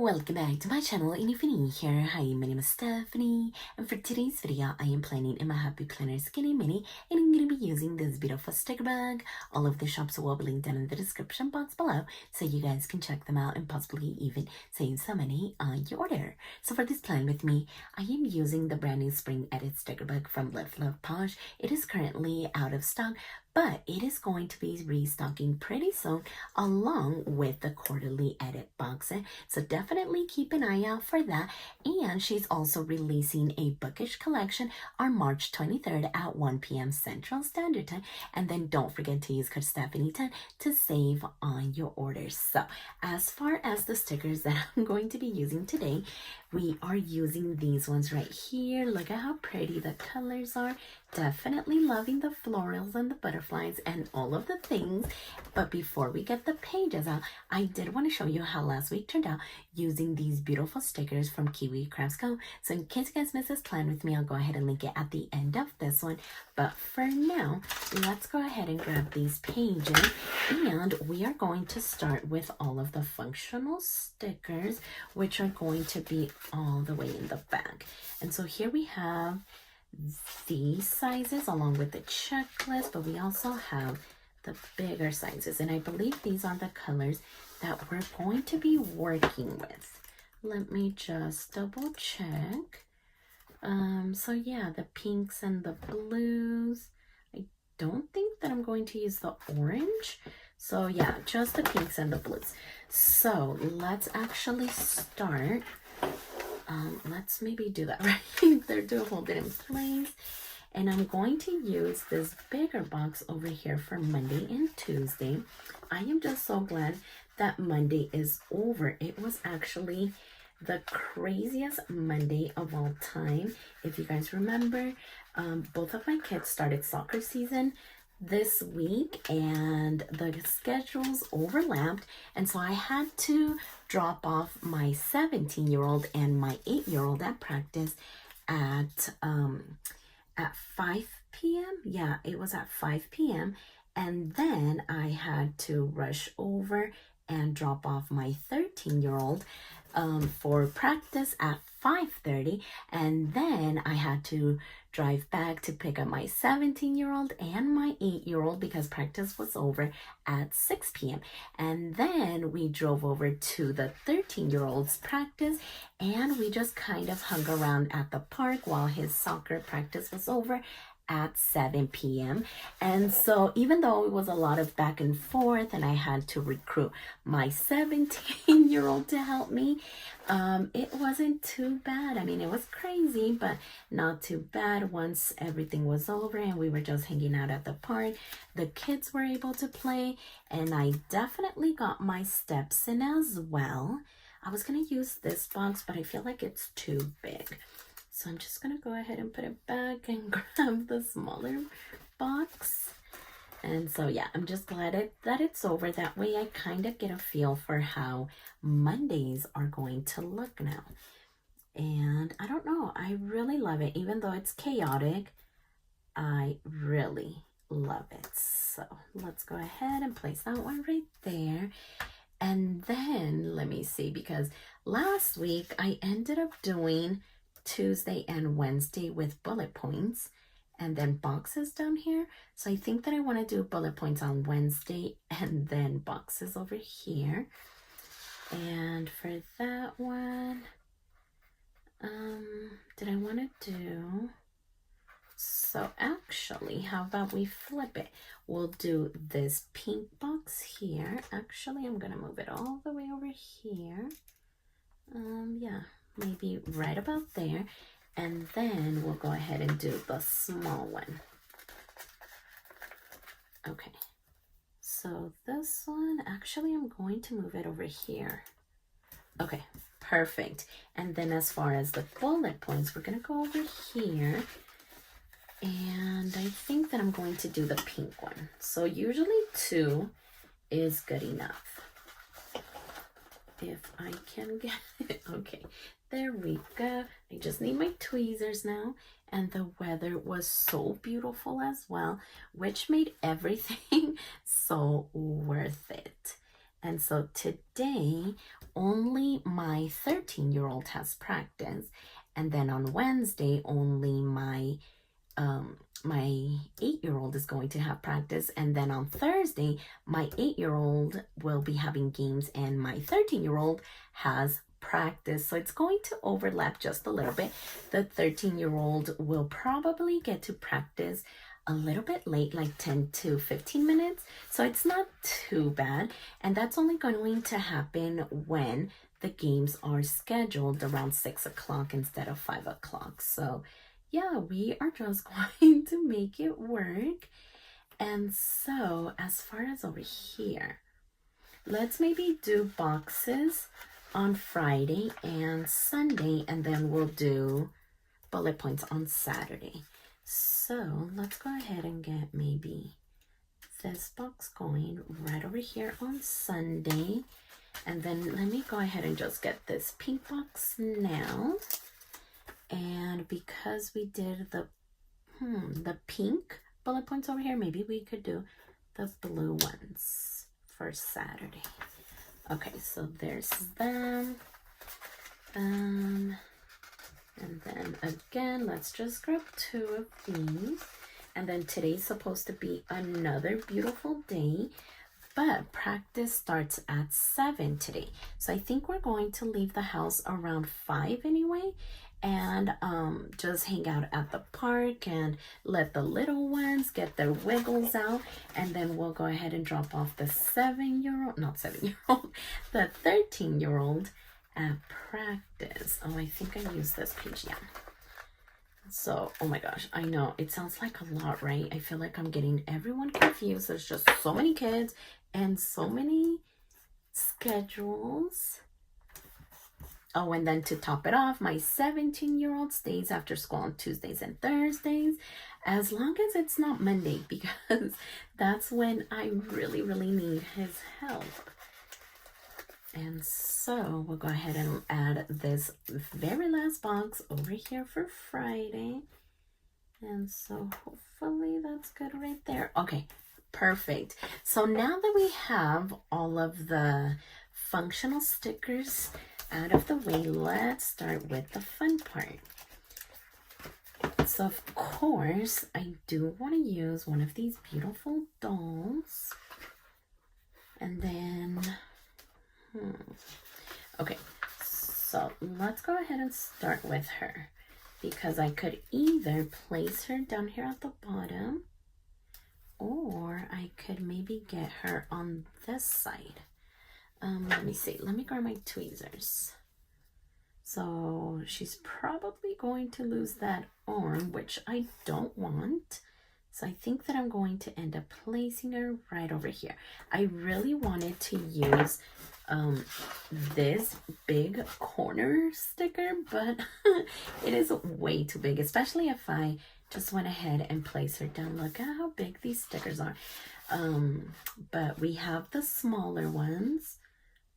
Welcome back to my channel, and if you're new here, hi, my name is Stephany, and for today's video, I am planning in my Happy Planner Skinny Mini, and I'm going to be using this beautiful sticker bag. All of the shops will be linked down in the description box below, so you guys can check them out and possibly even save some money on your order. So for this plan with me, I am using the brand new Spring Edit sticker bag from Love Posh. It is currently out of stock, but it is going to be restocking pretty soon along with the quarterly edit box. So definitely keep an eye out for that. And she's also releasing a bookish collection on March 23rd at 1 p.m. Central Standard Time. And then don't forget to use code Stephany10 to save on your orders. So as far as the stickers that I'm going to be using today, we are using these ones right here. Look at how pretty the colors are. Definitely loving the florals and the butterflies and all of the things. But before we get the pages out, I did want to show you how last week turned out using these beautiful stickers from Kiwi Crafts Co. So in case you guys missed this plan with me, I'll go ahead and link it at the end of this one. But for now, let's go ahead and grab these pages. And we are going to start with all of the functional stickers, which are going to be all the way in the back. And so here we have these sizes along with the checklist, but we also have the bigger sizes, and I believe these are the colors that we're going to be working with. Let me just double check. So yeah, the pinks and the blues. I don't think that I'm going to use the orange, so yeah, just the pinks and the blues. So let's actually start. Let's maybe do that right there to hold it in place. And I'm going to use this bigger box over here for Monday and Tuesday. I am just so glad that Monday is over. It was actually the craziest Monday of all time. If you guys remember, both of my kids started soccer season this week and the schedules overlapped, and so I had to drop off my 17-year-old and my 8-year-old at practice at 5 p.m. Yeah, it was at 5 p.m. and then I had to rush over and drop off my 13-year-old for practice at 5:30, and then I had to drive back to pick up my 17-year-old and my 8-year-old because practice was over at 6 p.m. And then we drove over to the 13-year-old's practice, and we just kind of hung around at the park while his soccer practice was over at 7 p.m. And so even though it was a lot of back and forth and I had to recruit my 17-year-old to help me, it wasn't too bad. I mean, it was crazy, but not too bad. Once everything was over and we were just hanging out at the park, the kids were able to play, and I definitely got my steps in as well. I was going to use this box, but I feel like it's too big. So I'm just going to go ahead and put it back and grab the smaller box. And so yeah, I'm just glad that it's over. That way I kind of get a feel for how Mondays are going to look now. And I don't know, I really love it. Even though it's chaotic, I really love it. So let's go ahead and place that one right there. And then let me see, because last week I ended up doing Tuesday and Wednesday with bullet points and then boxes down here. So I think that I want to do bullet points on Wednesday and then boxes over here. And for that one, did I want to do, so actually, how about we flip it? We'll do this pink box here. Actually, I'm gonna move it all the way over here. Yeah, maybe right about there, and then we'll go ahead and do the small one. Okay, so this one, actually I'm going to move it over here. Okay, perfect. And then as far as the bullet points, we're gonna go over here, and I think that I'm going to do the pink one. So usually 2 is good enough. If I can get it. Okay, there we go. I just need my tweezers now. And the weather was so beautiful as well, which made everything so worth it. And so today only my 13-year-old has practice, and then on Wednesday only my 8-year-old is going to have practice, and then on Thursday my 8-year-old will be having games and my 13-year-old has practice. So it's going to overlap just a little bit. The 13-year-old will probably get to practice a little bit late, like 10 to 15 minutes. So it's not too bad. And that's only going to happen when the games are scheduled around 6 o'clock instead of 5 o'clock. So yeah, we are just going to make it work. And so as far as over here, let's maybe do boxes on Friday and Sunday, and then we'll do bullet points on Saturday. So let's go ahead and get maybe this box going right over here on Sunday. And then let me go ahead and just get this pink box now. And because we did the pink bullet points over here, maybe we could do the blue ones for Saturday. Okay, so there's them. And then again, let's just grab 2 of these. And then today's supposed to be another beautiful day, but practice starts at 7 today. So I think we're going to leave the house around 5 anyway, and just hang out at the park and let the little ones get their wiggles out. And then we'll go ahead and drop off the 7-year-old, the 13-year-old at practice. Oh, I think I used this page, yeah. So, oh my gosh, I know it sounds like a lot, right? I feel like I'm getting everyone confused. There's just so many kids and so many schedules. Oh, and then to top it off, my 17-year-old stays after school on Tuesdays and Thursdays, as long as it's not Monday, because that's when I really, really need his help. And so we'll go ahead and add this very last box over here for Friday. And so hopefully that's good right there. Okay, perfect. So now that we have all of the functional stickers out of the way, let's start with the fun part. So of course, I do want to use one of these beautiful dolls. And then okay, so let's go ahead and start with her, because I could either place her down here at the bottom, or I could maybe get her on this side. Let me see, let me grab my tweezers. So she's probably going to lose that arm, which I don't want. So I think that I'm going to end up placing her right over here. I really wanted to use this big corner sticker, but it is way too big, especially if I just went ahead and placed her down. Look at how big these stickers are. But we have the smaller ones,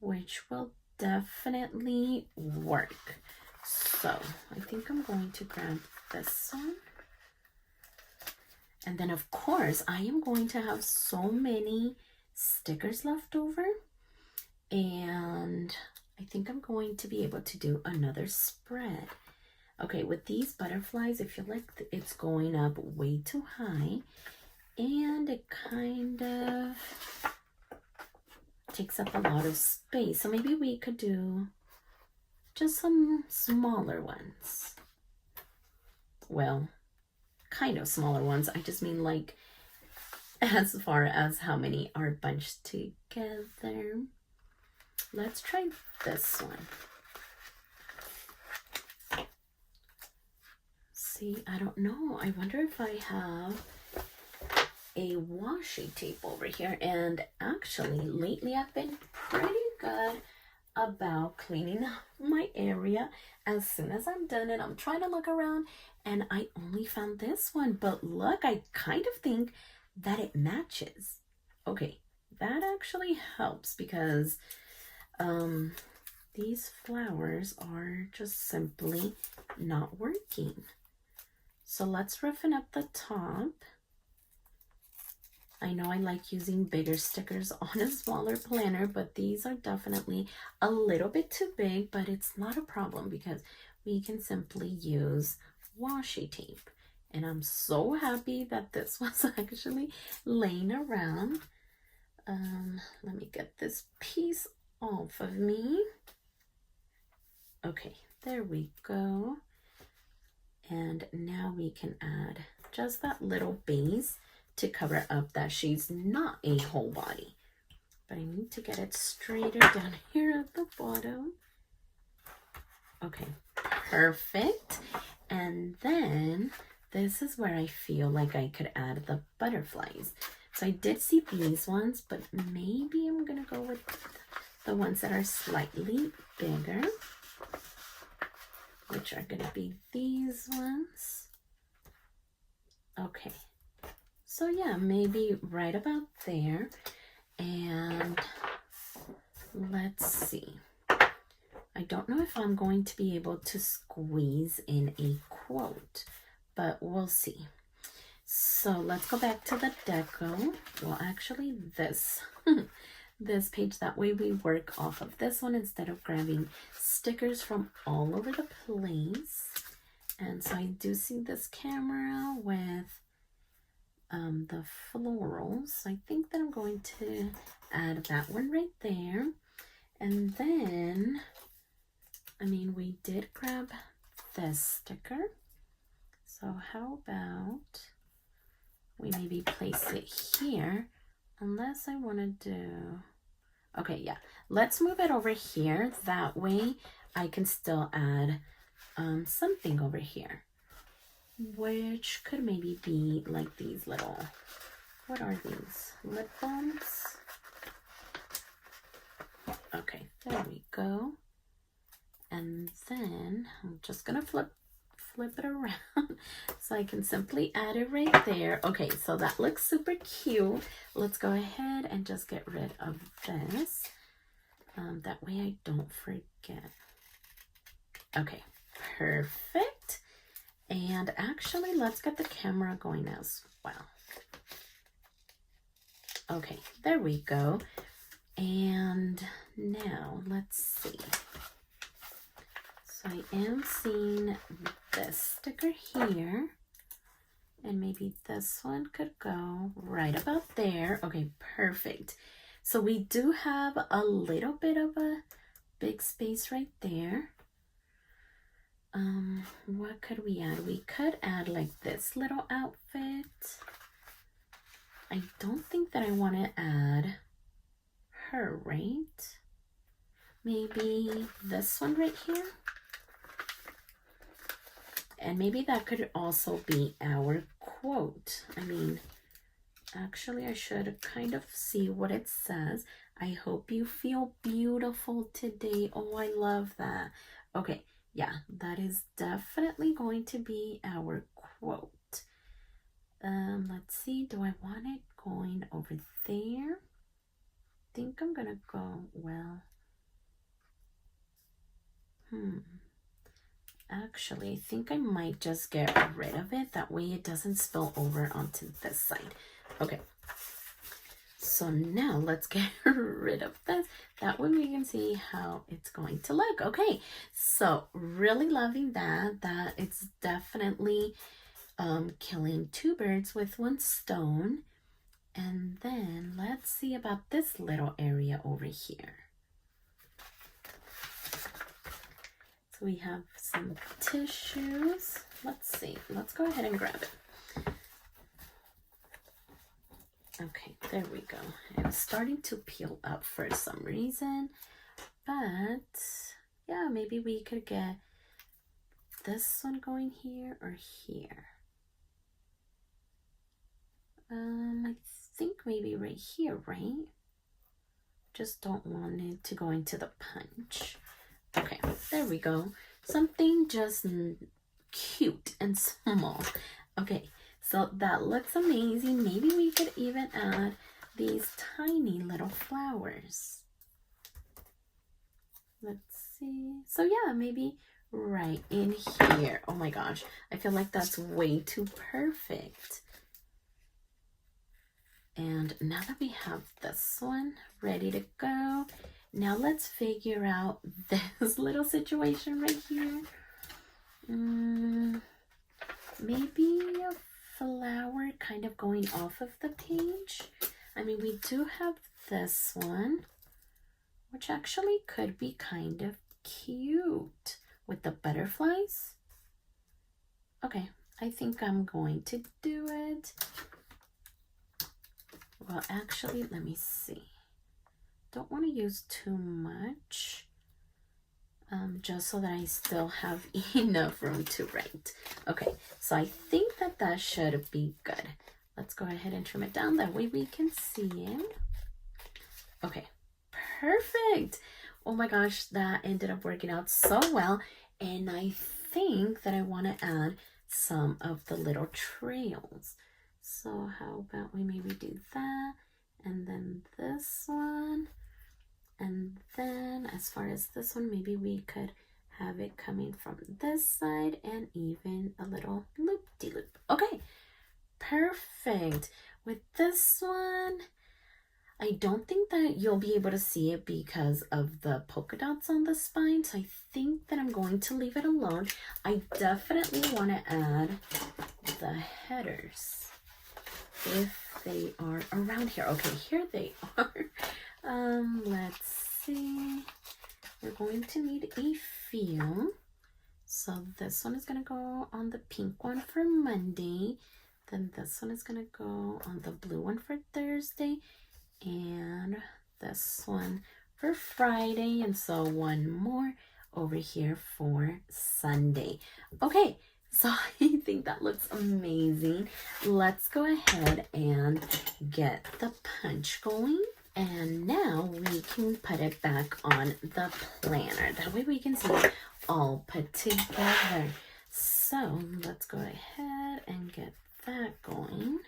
which will definitely work. So I think I'm going to grab this one. And then of course I am going to have so many stickers left over, and I think I'm going to be able to do another spread. Okay, with these butterflies, I feel like it's going up way too high, and it kind of takes up a lot of space. So maybe we could do just some smaller ones. Well, kind of smaller ones. I just mean like as far as how many are bunched together. Let's try this one. See, I don't know. I wonder if I have a washi tape over here. And actually, lately I've been pretty good about cleaning up my area as soon as I'm done. And I'm trying to look around, and I only found this one. But look, I kind of think that it matches. Okay, that actually helps, because these flowers are just simply not working. So let's roughen up the top. I know I like using bigger stickers on a smaller planner, but these are definitely a little bit too big, but it's not a problem because we can simply use washi tape. And I'm so happy that this was actually laying around. Let me get this piece off of me. Okay, there we go. And now we can add just that little base to cover up that she's not a whole body. But I need to get it straighter down here at the bottom. Okay, perfect. And then this is where I feel like I could add the butterflies. So I did see these ones, but maybe I'm gonna go with the ones that are slightly bigger, which are gonna be these ones. Okay, so yeah, maybe right about there. And let's see. I don't know if I'm going to be able to squeeze in a quote, but we'll see. So let's go back to the deco. Well, actually this this page, that way we work off of this one instead of grabbing stickers from all over the place. And so I do see this camera with the florals. I think that I'm going to add that one right there. And then, I mean, we did grab this sticker. So how about we maybe place it here, unless I want to do, okay, yeah, let's move it over here. That way I can still add something over here, which could maybe be like these little, what are these, lip balms? Okay, there we go. And then I'm just gonna flip it around so I can simply add it right there. Okay, so that looks super cute. Let's go ahead and just get rid of this. That way I don't forget. Okay, perfect. And actually, let's get the camera going as well. Okay, there we go. And now let's see. So I am seeing this sticker here, and maybe this one could go right about there. Okay, perfect. So we do have a little bit of a big space right there. What could we add? We could add like this little outfit. I don't think that I want to add her, right? Maybe this one right here. And maybe that could also be our quote. I mean, actually, I should kind of see what it says. I hope you feel beautiful today. Oh, I love that. Okay, yeah, that is definitely going to be our quote. Let's see. Do I want it going over there? I think I'm gonna go, well, actually, I think I might just get rid of it. That way it doesn't spill over onto this side. Okay. So now let's get rid of this. That way we can see how it's going to look. Okay. So really loving that. That it's definitely killing two birds with one stone. And then let's see about this little area over here. So we have some tissues. Let's see. Let's go ahead and grab it. Okay, there we go. It was starting to peel up for some reason. But yeah, maybe we could get this one going here or here. I think maybe right here, right? Just don't want it to go into the punch. Okay, there we go. Something just cute and small. Okay, so that looks amazing. Maybe we could even add these tiny little flowers. Let's see. So yeah, maybe right in here. Oh my gosh, I feel like that's way too perfect. And now that we have this one ready to go, now let's figure out this little situation right here. Maybe a flower kind of going off of the page. I mean, we do have this one, which actually could be kind of cute with the butterflies. Okay, I think I'm going to do it. Well, actually, let me see. Don't want to use too much, just so that I still have enough room to write. Okay, so I think that should be good. Let's go ahead and trim it down. That way we can see it. Okay, perfect. Oh my gosh, that ended up working out so well. And I think that I want to add some of the little trails. So how about we maybe do that, and then this one, and then as far as this one, maybe we could have it coming from this side and even a little loop-de-loop. Okay, perfect. With this one, I don't think that you'll be able to see it because of the polka dots on the spine, so I think that I'm going to leave it alone. I definitely want to add the headers if they are around here. Okay, here they are. Let's see. We're going to need a few. So this one is going to go on the pink one for Monday. Then this one is going to go on the blue one for Thursday. And this one for Friday. And so one more over here for Sunday. Okay, so I think that looks amazing. Let's go ahead and get the punch going. And now we can put it back on the planner. That way we can see it all put together. So let's go ahead and get that going.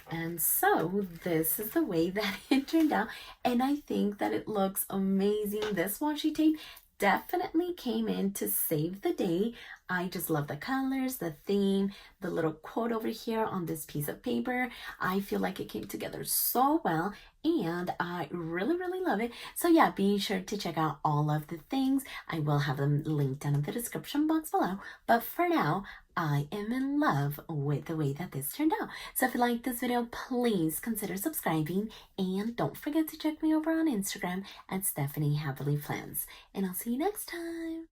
And so this is the way that it turned out. And I think that it looks amazing. This washi tape definitely came in to save the day. I just love the colors, the theme, the little quote over here on this piece of paper. I feel like it came together so well, and I really, really love it. So yeah, be sure to check out all of the things. I will have them linked down in the description box below. But for now, I am in love with the way that this turned out. So if you like this video, please consider subscribing, and don't forget to check me over on Instagram at stephanyhappilyplans. And I'll see you next time.